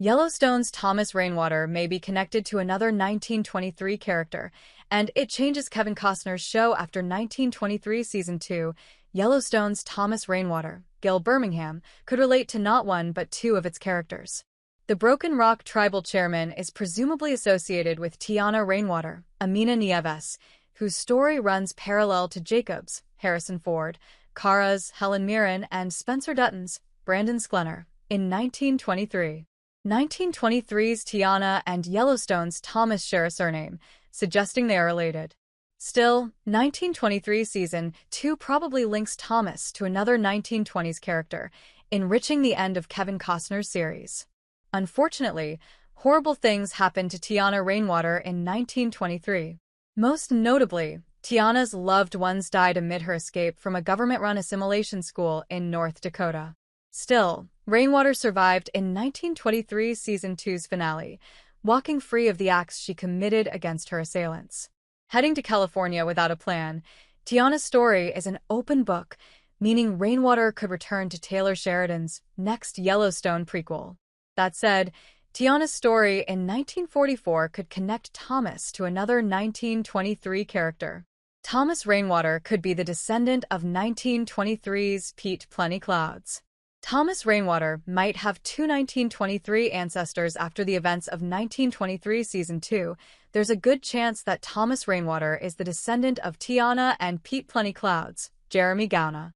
Yellowstone's Thomas Rainwater may be connected to another 1923 character, and it changes Kevin Costner's show after 1923 Season 2. Yellowstone's Thomas Rainwater, Gil Birmingham, could relate to not one but two of its characters. The Broken Rock tribal chairman is presumably associated with Tiana Rainwater, Amina Nieves, whose story runs parallel to Jacob's, Harrison Ford, Kara's, Helen Mirren, and Spencer Dutton's, Brandon Sklenar, in 1923. 1923's Tiana and Yellowstone's Thomas share a surname, suggesting they are related. Still, 1923 Season 2 probably links Thomas to another 1920s character, enriching the end of Kevin Costner's series. Unfortunately, horrible things happened to Tiana Rainwater in 1923. Most notably, Tiana's loved ones died amid her escape from a government-run assimilation school in North Dakota. Still, Rainwater survived in 1923 Season 2's finale, walking free of the acts she committed against her assailants. Heading to California without a plan, Tiana's story is an open book, meaning Rainwater could return to Taylor Sheridan's next Yellowstone prequel. That said, Tiana's story in 1944 could connect Thomas to another 1923 character. Thomas Rainwater could be the descendant of 1923's Pete Plenty Clouds. Thomas Rainwater might have two 1923 ancestors after the events of 1923 Season 2. There's a good chance that Thomas Rainwater is the descendant of Tiana and Pete Plenty Clouds, Jeremy Gauna.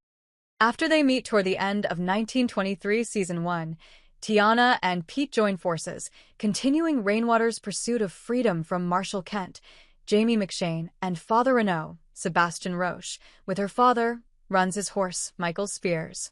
After they meet toward the end of 1923 Season 1, Tiana and Pete join forces, continuing Rainwater's pursuit of freedom from Marshall Kent, Jamie McShane, and Father Renault, Sebastian Roche, with her father, runs his horse, Michael Spears.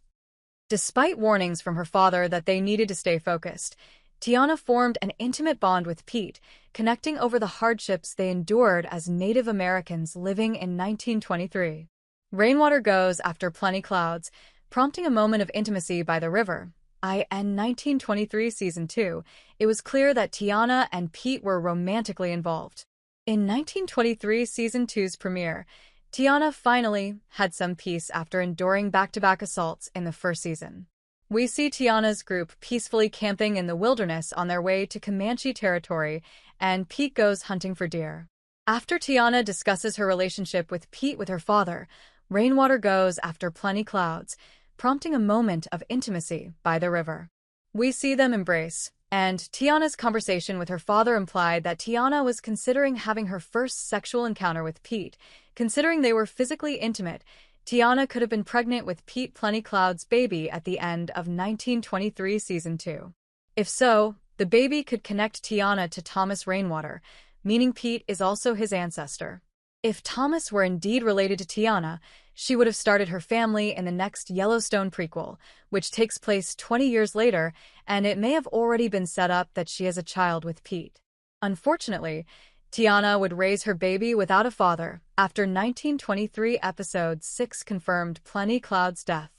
Despite warnings from her father that they needed to stay focused, Tiana formed an intimate bond with Pete, connecting over the hardships they endured as Native Americans living in 1923. Rainwater goes after Plenty Clouds, prompting a moment of intimacy by the river. In 1923 Season 2, it was clear that Tiana and Pete were romantically involved. In 1923 Season 2's premiere, Tiana finally had some peace after enduring back-to-back assaults in the first season. We see Tiana's group peacefully camping in the wilderness on their way to Comanche territory, and Pete goes hunting for deer. After Tiana discusses her relationship with Pete with her father, Rainwater goes after Plenty Clouds, prompting a moment of intimacy by the river. We see them embrace, and Tiana's conversation with her father implied that Tiana was considering having her first sexual encounter with Pete. Considering they were physically intimate, Tiana could have been pregnant with Pete Plenty Clouds' baby at the end of 1923 Season 2. If so, the baby could connect Tiana to Thomas Rainwater, meaning Pete is also his ancestor. If Thomas were indeed related to Tiana, she would have started her family in the next Yellowstone prequel, which takes place 20 years later, and it may have already been set up that she has a child with Pete. Unfortunately, Tiana would raise her baby without a father after 1923 Episode 6 confirmed Plenty Clouds' death.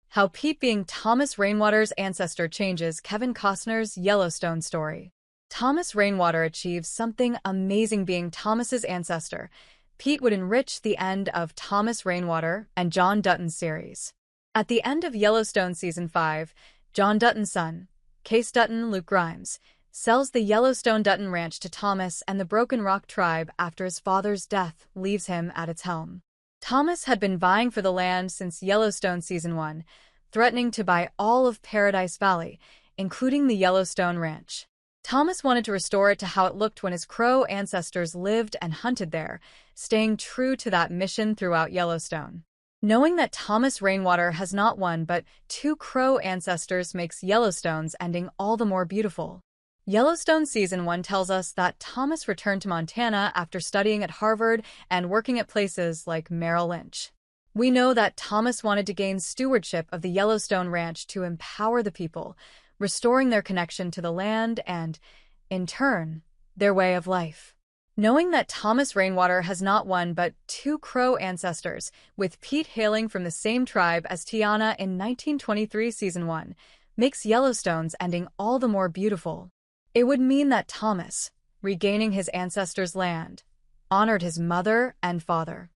How Pete being Thomas Rainwater's ancestor changes Kevin Costner's Yellowstone story. Thomas Rainwater achieves something amazing being Thomas's ancestor. Pete would enrich the end of Thomas Rainwater and John Dutton's series. At the end of Yellowstone Season 5, John Dutton's son, Case Dutton Luke Grimes, sells the Yellowstone Dutton Ranch to Thomas and the Broken Rock tribe after his father's death leaves him at its helm. Thomas had been vying for the land since Yellowstone Season 1, threatening to buy all of Paradise Valley, including the Yellowstone Ranch. Thomas wanted to restore it to how it looked when his Crow ancestors lived and hunted there, staying true to that mission throughout Yellowstone. Knowing that Thomas Rainwater has not one but two Crow ancestors makes Yellowstone's ending all the more beautiful. Yellowstone Season 1 tells us that Thomas returned to Montana after studying at Harvard and working at places like Merrill Lynch. We know that Thomas wanted to gain stewardship of the Yellowstone Ranch to empower the people, restoring their connection to the land and, in turn, their way of life. Knowing that Thomas Rainwater has not one but two Crow ancestors, with Pete hailing from the same tribe as Tiana in 1923 Season 1, makes Yellowstone's ending all the more beautiful. It would mean that Thomas, regaining his ancestors' land, honored his mother and father.